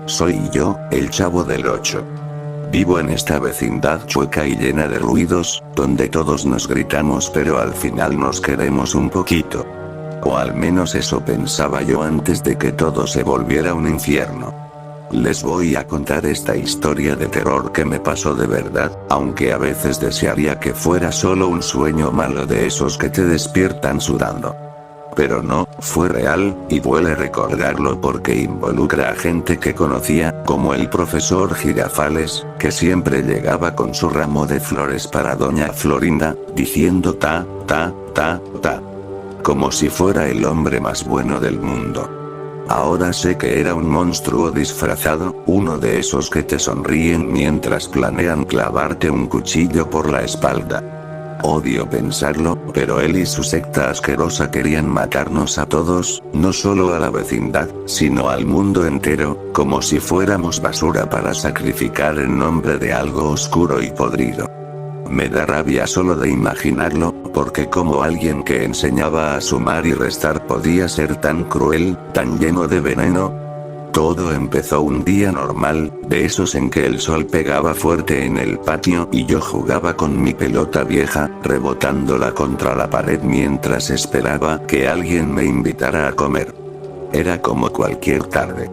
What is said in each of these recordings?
soy yo, el Chavo del 8. Vivo en esta vecindad chueca y llena de ruidos, donde todos nos gritamos pero al final nos queremos un poquito. O al menos eso pensaba yo antes de que todo se volviera un infierno. Les voy a contar esta historia de terror que me pasó de verdad, aunque a veces desearía que fuera solo un sueño malo de esos que te despiertan sudando. Pero no, fue real, y duele recordarlo porque involucra a gente que conocía, como el profesor Girafales, que siempre llegaba con su ramo de flores para doña Florinda, diciendo ta, ta, ta, ta. Como si fuera el hombre más bueno del mundo. Ahora sé que era un monstruo disfrazado, uno de esos que te sonríen mientras planean clavarte un cuchillo por la espalda. Odio pensarlo, pero él y su secta asquerosa querían matarnos a todos, no solo a la vecindad, sino al mundo entero, como si fuéramos basura para sacrificar en nombre de algo oscuro y podrido. Me da rabia solo de imaginarlo, porque como alguien que enseñaba a sumar y restar podía ser tan cruel, tan lleno de veneno. Todo empezó un día normal, de esos en que el sol pegaba fuerte en el patio y yo jugaba con mi pelota vieja, rebotándola contra la pared mientras esperaba que alguien me invitara a comer. Era como cualquier tarde.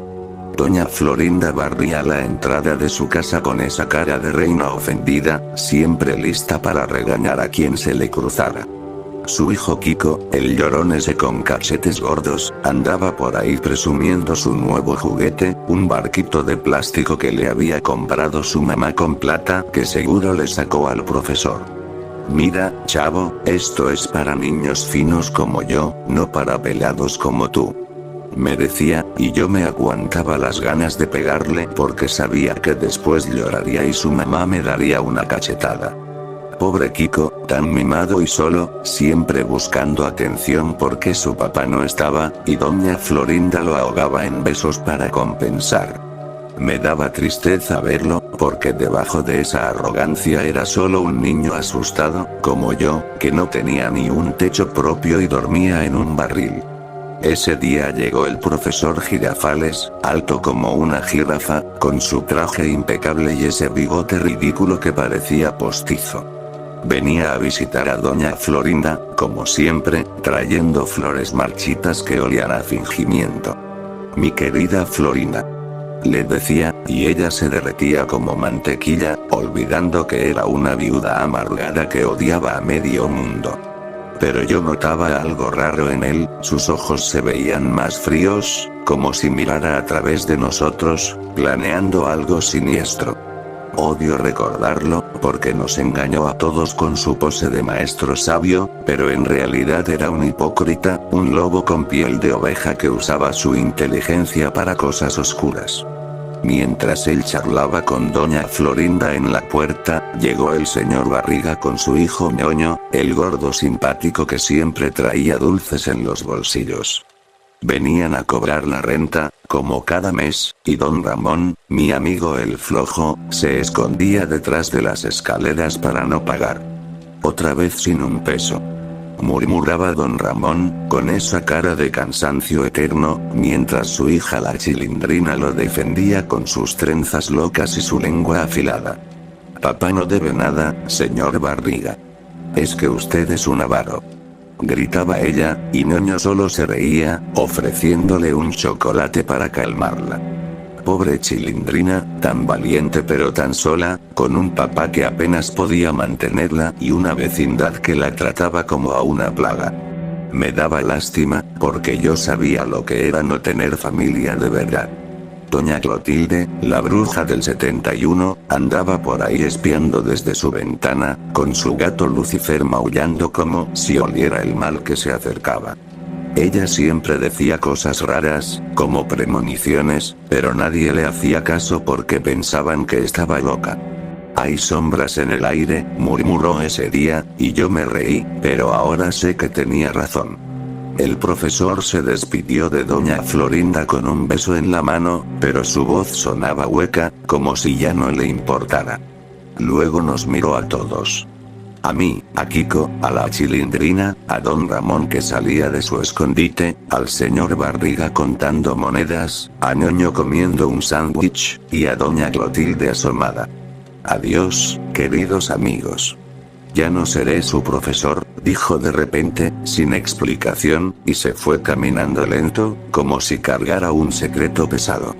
Doña Florinda barría la entrada de su casa con esa cara de reina ofendida, siempre lista para regañar a quien se le cruzara. Su hijo Kiko, el llorón ese con cachetes gordos, andaba por ahí presumiendo su nuevo juguete, un barquito de plástico que le había comprado su mamá con plata que seguro le sacó al profesor. Mira, chavo, esto es para niños finos como yo, no para pelados como tú. Me decía, y yo me aguantaba las ganas de pegarle porque sabía que después lloraría y su mamá me daría una cachetada. Pobre Kiko, tan mimado y solo, siempre buscando atención porque su papá no estaba, y doña Florinda lo ahogaba en besos para compensar. Me daba tristeza verlo, porque debajo de esa arrogancia era solo un niño asustado, como yo, que no tenía ni un techo propio y dormía en un barril. Ese día llegó el profesor Girafales, alto como una jirafa, con su traje impecable y ese bigote ridículo que parecía postizo. Venía a visitar a doña Florinda, como siempre, trayendo flores marchitas que olían a fingimiento. Mi querida Florinda, le decía, y ella se derretía como mantequilla, olvidando que era una viuda amargada que odiaba a medio mundo. Pero yo notaba algo raro en él, sus ojos se veían más fríos, como si mirara a través de nosotros, planeando algo siniestro. Odio recordarlo, porque nos engañó a todos con su pose de maestro sabio, pero en realidad era un hipócrita, un lobo con piel de oveja que usaba su inteligencia para cosas oscuras. Mientras él charlaba con doña Florinda en la puerta, llegó el señor Barriga con su hijo ñoño, el gordo simpático que siempre traía dulces en los bolsillos. Venían a cobrar la renta, como cada mes, y don Ramón, mi amigo el flojo, se escondía detrás de las escaleras para no pagar. Otra vez sin un peso. Murmuraba don Ramón, con esa cara de cansancio eterno, mientras su hija la Chilindrina lo defendía con sus trenzas locas y su lengua afilada. Papá no debe nada, señor Barriga. Es que usted es un avaro. Gritaba ella, y ñoño solo se reía, ofreciéndole un chocolate para calmarla. Pobre Chilindrina, tan valiente pero tan sola, con un papá que apenas podía mantenerla y una vecindad que la trataba como a una plaga. Me daba lástima, porque yo sabía lo que era no tener familia de verdad. Doña Clotilde, la bruja del 71, andaba por ahí espiando desde su ventana, con su gato Lucifer maullando como si oliera el mal que se acercaba. Ella siempre decía cosas raras, como premoniciones, pero nadie le hacía caso porque pensaban que estaba loca. Hay sombras en el aire, murmuró ese día, y yo me reí, pero ahora sé que tenía razón. El profesor se despidió de doña Florinda con un beso en la mano, pero su voz sonaba hueca, como si ya no le importara. Luego nos miró a todos. A mí, a Kiko, a la Chilindrina, a don Ramón que salía de su escondite, al señor Barriga contando monedas, a Ñoño comiendo un sándwich, y a doña Clotilde asomada. Adiós, queridos amigos. Ya no seré su profesor, dijo de repente, sin explicación, y se fue caminando lento, como si cargara un secreto pesado.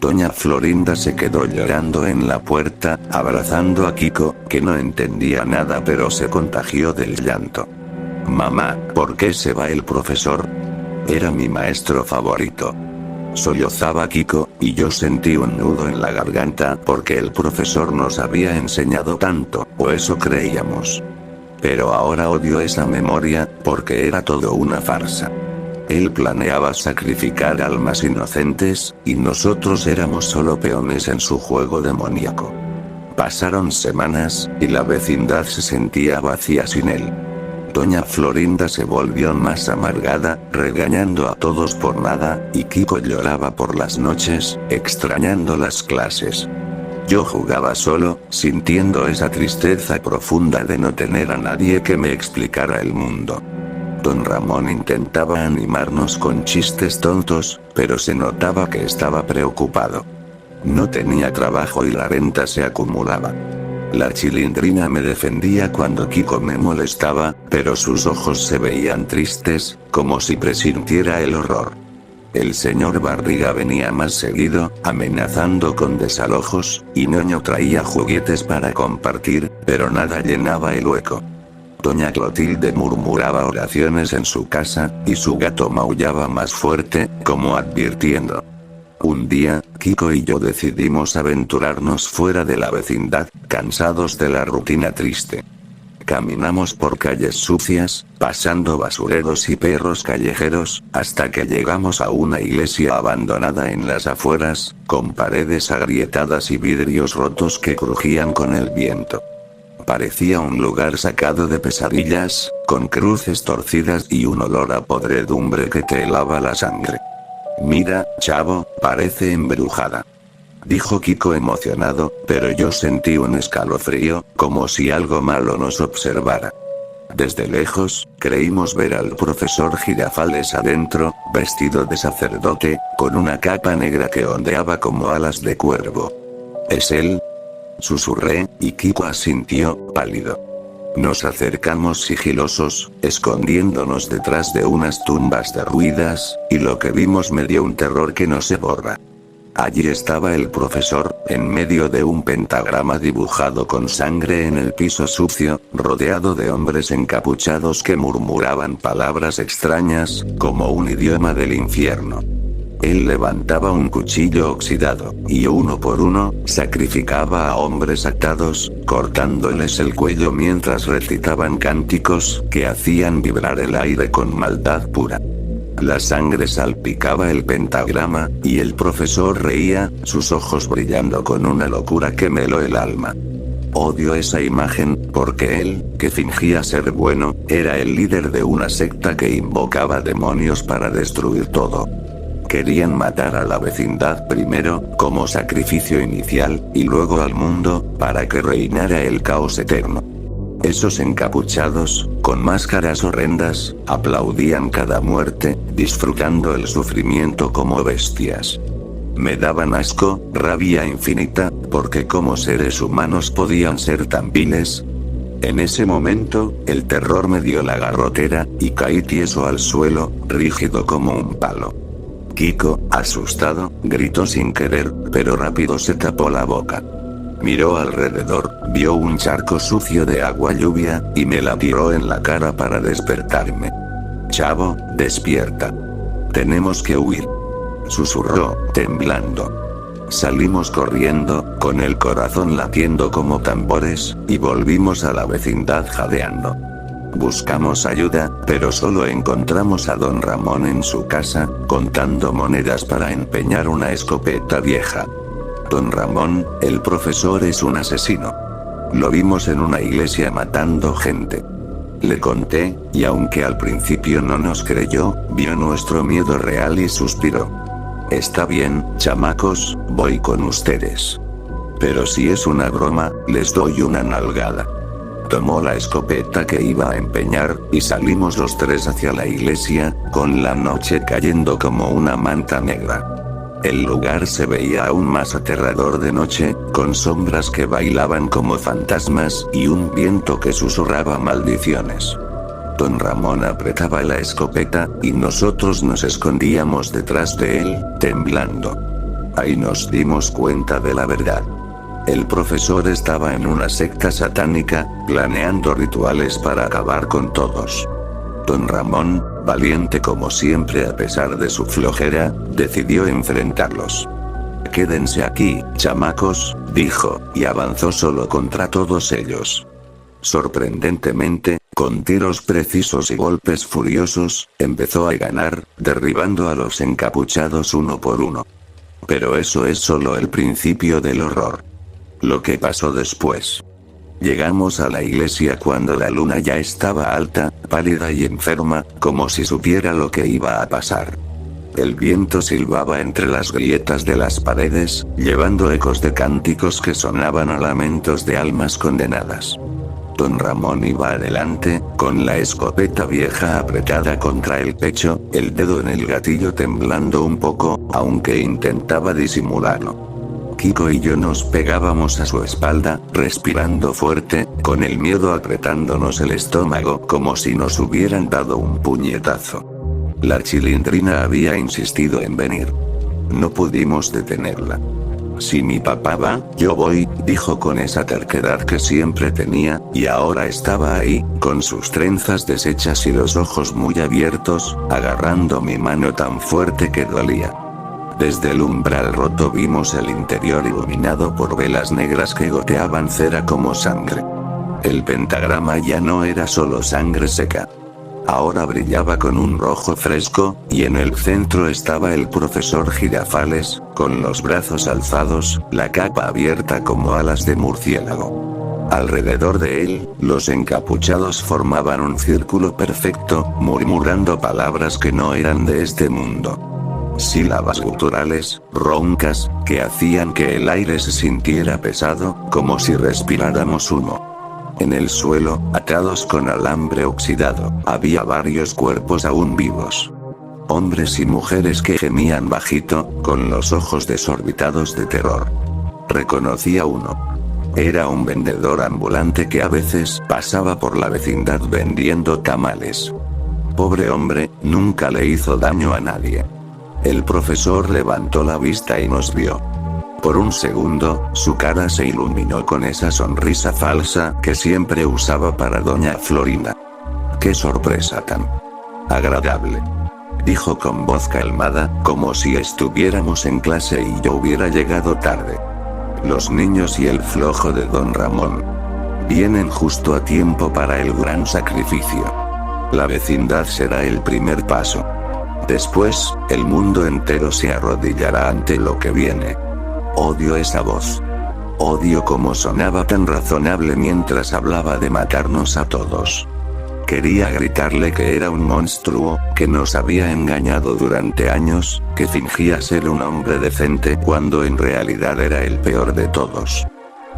Doña Florinda se quedó llorando en la puerta, abrazando a Kiko, que no entendía nada pero se contagió del llanto. Mamá, ¿por qué se va el profesor? Era mi maestro favorito. Sollozaba Kiko, y yo sentí un nudo en la garganta porque el profesor nos había enseñado tanto, o eso creíamos. Pero ahora odio esa memoria, porque era todo una farsa. Él planeaba sacrificar almas inocentes, y nosotros éramos solo peones en su juego demoníaco. Pasaron semanas, y la vecindad se sentía vacía sin él. Doña Florinda se volvió más amargada, regañando a todos por nada, y Kiko lloraba por las noches, extrañando las clases. Yo jugaba solo, sintiendo esa tristeza profunda de no tener a nadie que me explicara el mundo. Don Ramón intentaba animarnos con chistes tontos, pero se notaba que estaba preocupado. No tenía trabajo y la renta se acumulaba. La Chilindrina me defendía cuando Kiko me molestaba, pero sus ojos se veían tristes, como si presintiera el horror. El señor Barriga venía más seguido, amenazando con desalojos, y Ñoño traía juguetes para compartir, pero nada llenaba el hueco. Doña Clotilde murmuraba oraciones en su casa, y su gato maullaba más fuerte, como advirtiendo. Un día, Kiko y yo decidimos aventurarnos fuera de la vecindad, cansados de la rutina triste. Caminamos por calles sucias, pasando basureros y perros callejeros, hasta que llegamos a una iglesia abandonada en las afueras, con paredes agrietadas y vidrios rotos que crujían con el viento. Parecía un lugar sacado de pesadillas, con cruces torcidas y un olor a podredumbre que te helaba la sangre. Mira, chavo, parece embrujada. Dijo Kiko emocionado, pero yo sentí un escalofrío, como si algo malo nos observara. Desde lejos, creímos ver al profesor Girafales adentro, vestido de sacerdote, con una capa negra que ondeaba como alas de cuervo. ¿Es él? Susurré, y Kiko asintió, pálido. Nos acercamos sigilosos, escondiéndonos detrás de unas tumbas derruidas, y lo que vimos me dio un terror que no se borra. Allí estaba el profesor, en medio de un pentagrama dibujado con sangre en el piso sucio, rodeado de hombres encapuchados que murmuraban palabras extrañas, como un idioma del infierno. Él levantaba un cuchillo oxidado, y uno por uno, sacrificaba a hombres atados, cortándoles el cuello mientras recitaban cánticos que hacían vibrar el aire con maldad pura. La sangre salpicaba el pentagrama, y el profesor reía, sus ojos brillando con una locura que me heló el alma. Odio esa imagen, porque él, que fingía ser bueno, era el líder de una secta que invocaba demonios para destruir todo. Querían matar a la vecindad primero, como sacrificio inicial, y luego al mundo, para que reinara el caos eterno. Esos encapuchados, con máscaras horrendas, aplaudían cada muerte, disfrutando el sufrimiento como bestias. Me daban asco, rabia infinita, porque como seres humanos podían ser tan viles. En ese momento, el terror me dio la garrotera, y caí tieso al suelo, rígido como un palo. Kiko, asustado, gritó sin querer, pero rápido se tapó la boca. Miró alrededor, vio un charco sucio de agua lluvia, y me la tiró en la cara para despertarme. Chavo, despierta. Tenemos que huir. Susurró, temblando. Salimos corriendo, con el corazón latiendo como tambores, y volvimos a la vecindad jadeando. Buscamos ayuda, pero solo encontramos a don Ramón en su casa, contando monedas para empeñar una escopeta vieja. Don Ramón, el profesor, es un asesino. Lo vimos en una iglesia matando gente. Le conté, y aunque al principio no nos creyó, vio nuestro miedo real y suspiró. Está bien, chamacos, voy con ustedes. Pero si es una broma, les doy una nalgada. Tomó la escopeta que iba a empeñar, y salimos los tres hacia la iglesia, con la noche cayendo como una manta negra. El lugar se veía aún más aterrador de noche, con sombras que bailaban como fantasmas y un viento que susurraba maldiciones. Don Ramón apretaba la escopeta, y nosotros nos escondíamos detrás de él, temblando. Ahí nos dimos cuenta de la verdad. El profesor estaba en una secta satánica, planeando rituales para acabar con todos. Don Ramón, valiente como siempre a pesar de su flojera, decidió enfrentarlos. «Quédense aquí, chamacos», dijo, y avanzó solo contra todos ellos. Sorprendentemente, con tiros precisos y golpes furiosos, empezó a ganar, derribando a los encapuchados uno por uno. Pero eso es solo el principio del horror. Lo que pasó después. Llegamos a la iglesia cuando la luna ya estaba alta, pálida y enferma, como si supiera lo que iba a pasar. El viento silbaba entre las grietas de las paredes, llevando ecos de cánticos que sonaban a lamentos de almas condenadas. Don Ramón iba adelante, con la escopeta vieja apretada contra el pecho, el dedo en el gatillo temblando un poco, aunque intentaba disimularlo. Kiko y yo nos pegábamos a su espalda, respirando fuerte, con el miedo apretándonos el estómago como si nos hubieran dado un puñetazo. La Chilindrina había insistido en venir. No pudimos detenerla. «Si mi papá va, yo voy», dijo con esa terquedad que siempre tenía, y ahora estaba ahí, con sus trenzas deshechas y los ojos muy abiertos, agarrando mi mano tan fuerte que dolía. Desde el umbral roto vimos el interior iluminado por velas negras que goteaban cera como sangre. El pentagrama ya no era solo sangre seca. Ahora brillaba con un rojo fresco, y en el centro estaba el profesor Girafales, con los brazos alzados, la capa abierta como alas de murciélago. Alrededor de él, los encapuchados formaban un círculo perfecto, murmurando palabras que no eran de este mundo. Sílabas guturales, roncas, que hacían que el aire se sintiera pesado, como si respiráramos humo. En el suelo, atados con alambre oxidado, había varios cuerpos aún vivos. Hombres y mujeres que gemían bajito, con los ojos desorbitados de terror. Reconocí a uno. Era un vendedor ambulante que a veces pasaba por la vecindad vendiendo tamales. Pobre hombre, nunca le hizo daño a nadie. El profesor levantó la vista y nos vio. Por un segundo, su cara se iluminó con esa sonrisa falsa que siempre usaba para doña Florinda. «Qué sorpresa tan agradable», dijo con voz calmada, como si estuviéramos en clase y yo hubiera llegado tarde. «Los niños y el flojo de don Ramón vienen justo a tiempo para el gran sacrificio. La vecindad será el primer paso. Después, el mundo entero se arrodillará ante lo que viene». Odio esa voz. Odio cómo sonaba tan razonable mientras hablaba de matarnos a todos. Quería gritarle que era un monstruo, que nos había engañado durante años, que fingía ser un hombre decente cuando en realidad era el peor de todos.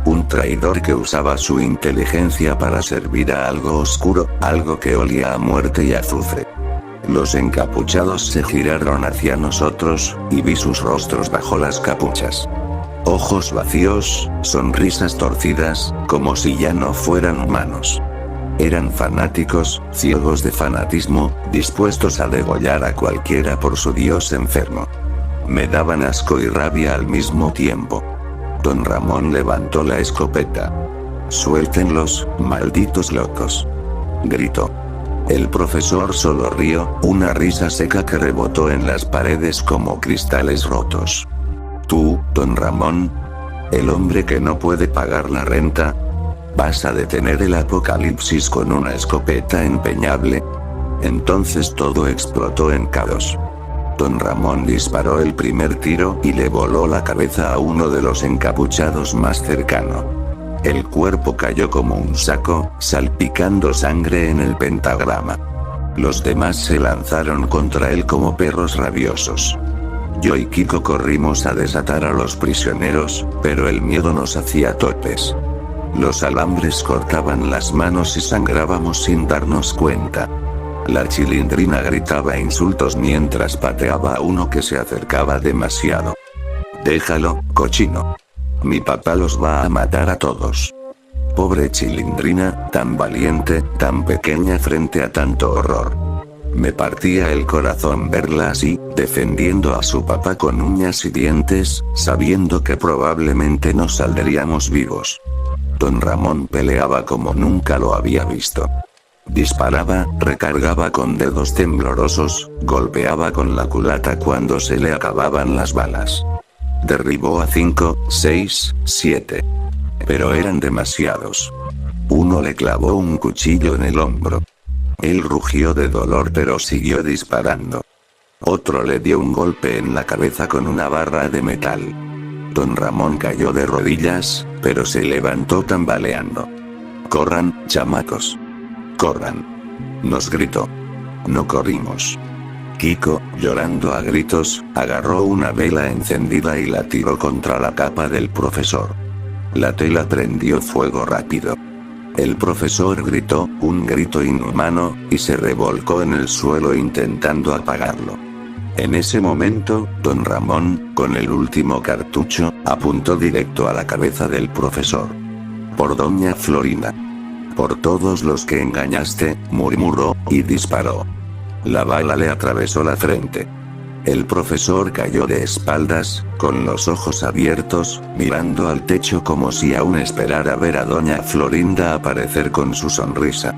Un traidor que usaba su inteligencia para servir a algo oscuro, algo que olía a muerte y azufre. Los encapuchados se giraron hacia nosotros, y vi sus rostros bajo las capuchas. Ojos vacíos, sonrisas torcidas, como si ya no fueran humanos. Eran fanáticos, ciegos de fanatismo, dispuestos a degollar a cualquiera por su dios enfermo. Me daban asco y rabia al mismo tiempo. Don Ramón levantó la escopeta. «Suéltenlos, malditos locos», gritó. El profesor solo rió, una risa seca que rebotó en las paredes como cristales rotos. «Tú, don Ramón, el hombre que no puede pagar la renta, ¿vas a detener el apocalipsis con una escopeta empeñable?» Entonces todo explotó en caos. Don Ramón disparó el primer tiro y le voló la cabeza a uno de los encapuchados más cercano. El cuerpo cayó como un saco, salpicando sangre en el pentagrama. Los demás se lanzaron contra él como perros rabiosos. Yo y Kiko corrimos a desatar a los prisioneros, pero el miedo nos hacía topes. Los alambres cortaban las manos y sangrábamos sin darnos cuenta. La Chilindrina gritaba insultos mientras pateaba a uno que se acercaba demasiado. Déjalo, cochino. Mi papá los va a matar a todos. Pobre Chilindrina, tan valiente, tan pequeña frente a tanto horror. Me partía el corazón verla así, defendiendo a su papá con uñas y dientes, sabiendo que probablemente no saldríamos vivos. Don Ramón peleaba como nunca lo había visto. Disparaba, recargaba con dedos temblorosos, golpeaba con la culata cuando se le acababan las balas. Derribó a 5, 6, 7. Pero eran demasiados. Uno le clavó un cuchillo en el hombro. Él rugió de dolor pero siguió disparando. Otro le dio un golpe en la cabeza con una barra de metal. Don Ramón cayó de rodillas, pero se levantó tambaleando. «Corran, chamacos. Corran», nos gritó. No corrimos. Kiko, llorando a gritos, agarró una vela encendida y la tiró contra la capa del profesor. La tela prendió fuego rápido. El profesor gritó, un grito inhumano, y se revolcó en el suelo intentando apagarlo. En ese momento, don Ramón, con el último cartucho, apuntó directo a la cabeza del profesor. «Por doña Florinda. Por todos los que engañaste», murmuró, y disparó. La bala le atravesó la frente. El profesor cayó de espaldas, con los ojos abiertos, mirando al techo como si aún esperara ver a doña Florinda aparecer con su sonrisa.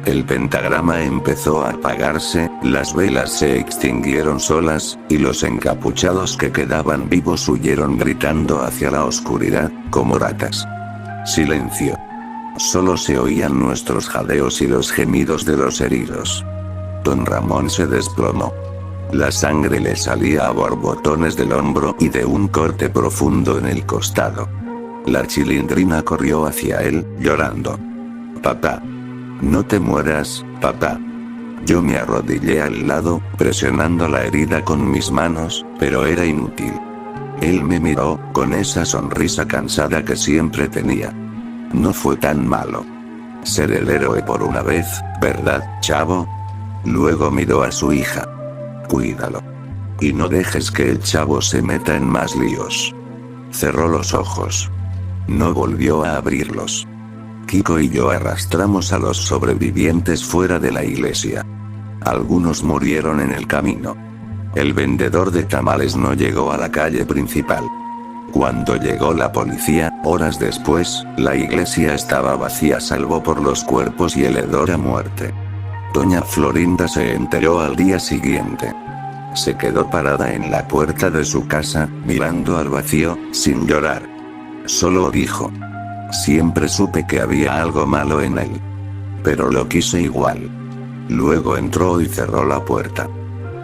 El pentagrama empezó a apagarse, las velas se extinguieron solas, y los encapuchados que quedaban vivos huyeron gritando hacia la oscuridad, como ratas. Silencio. Solo se oían nuestros jadeos y los gemidos de los heridos. Don Ramón se desplomó. La sangre le salía a borbotones del hombro y de un corte profundo en el costado. La Chilindrina corrió hacia él, llorando. «Papá. No te mueras, papá». Yo me arrodillé al lado, presionando la herida con mis manos, pero era inútil. Él me miró, con esa sonrisa cansada que siempre tenía. No fue tan malo. Ser el héroe por una vez, ¿verdad, chavo? Luego miró a su hija. «Cuídalo. Y no dejes que el chavo se meta en más líos». Cerró los ojos. No volvió a abrirlos. Kiko y yo arrastramos a los sobrevivientes fuera de la iglesia. Algunos murieron en el camino. El vendedor de tamales no llegó a la calle principal. Cuando llegó la policía, horas después, la iglesia estaba vacía salvo por los cuerpos y el hedor a muerte. Doña Florinda se enteró al día siguiente. Se quedó parada en la puerta de su casa, mirando al vacío, sin llorar. Solo dijo: «Siempre supe que había algo malo en él. Pero lo quise igual». Luego entró y cerró la puerta.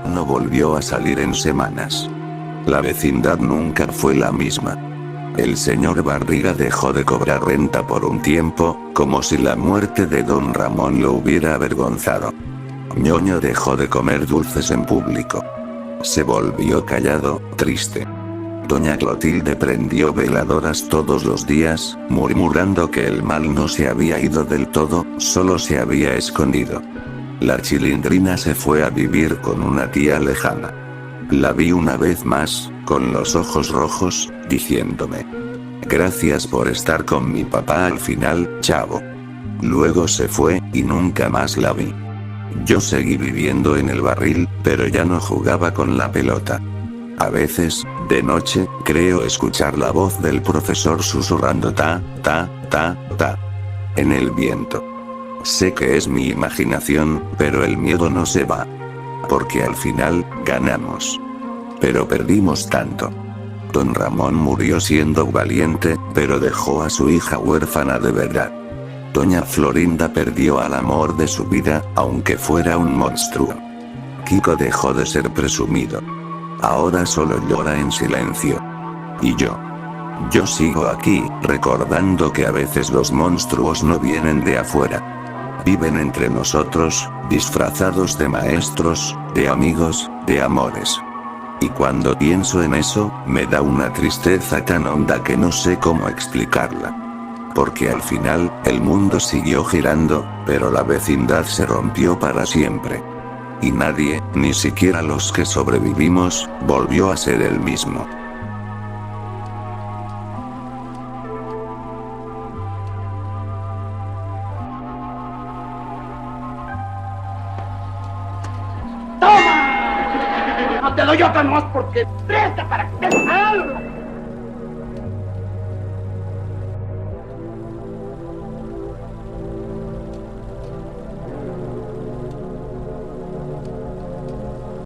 No volvió a salir en semanas. La vecindad nunca fue la misma. El señor Barriga dejó de cobrar renta por un tiempo, como si la muerte de don Ramón lo hubiera avergonzado. Ñoño dejó de comer dulces en público. Se volvió callado, triste. Doña Clotilde prendió veladoras todos los días, murmurando que el mal no se había ido del todo, solo se había escondido. La Chilindrina se fue a vivir con una tía lejana. La vi una vez más, con los ojos rojos, diciéndome: «Gracias por estar con mi papá al final, chavo». Luego se fue, y nunca más la vi. Yo seguí viviendo en el barril, pero ya no jugaba con la pelota. A veces, de noche, creo escuchar la voz del profesor susurrando ta, ta, ta, ta. En el viento. Sé que es mi imaginación, pero el miedo no se va. Porque al final, ganamos. Pero perdimos tanto. Don Ramón murió siendo valiente, pero dejó a su hija huérfana de verdad. Doña Florinda perdió al amor de su vida, aunque fuera un monstruo. Kiko dejó de ser presumido. Ahora solo llora en silencio. Y yo sigo aquí, recordando que a veces los monstruos no vienen de afuera. Viven entre nosotros, disfrazados de maestros, de amigos, de amores. Y cuando pienso en eso, me da una tristeza tan honda que no sé cómo explicarla. Porque al final, el mundo siguió girando, pero la vecindad se rompió para siempre. Y nadie, ni siquiera los que sobrevivimos, volvió a ser el mismo. ¡Toma! No te doy otra nomás porque presta para que te algo.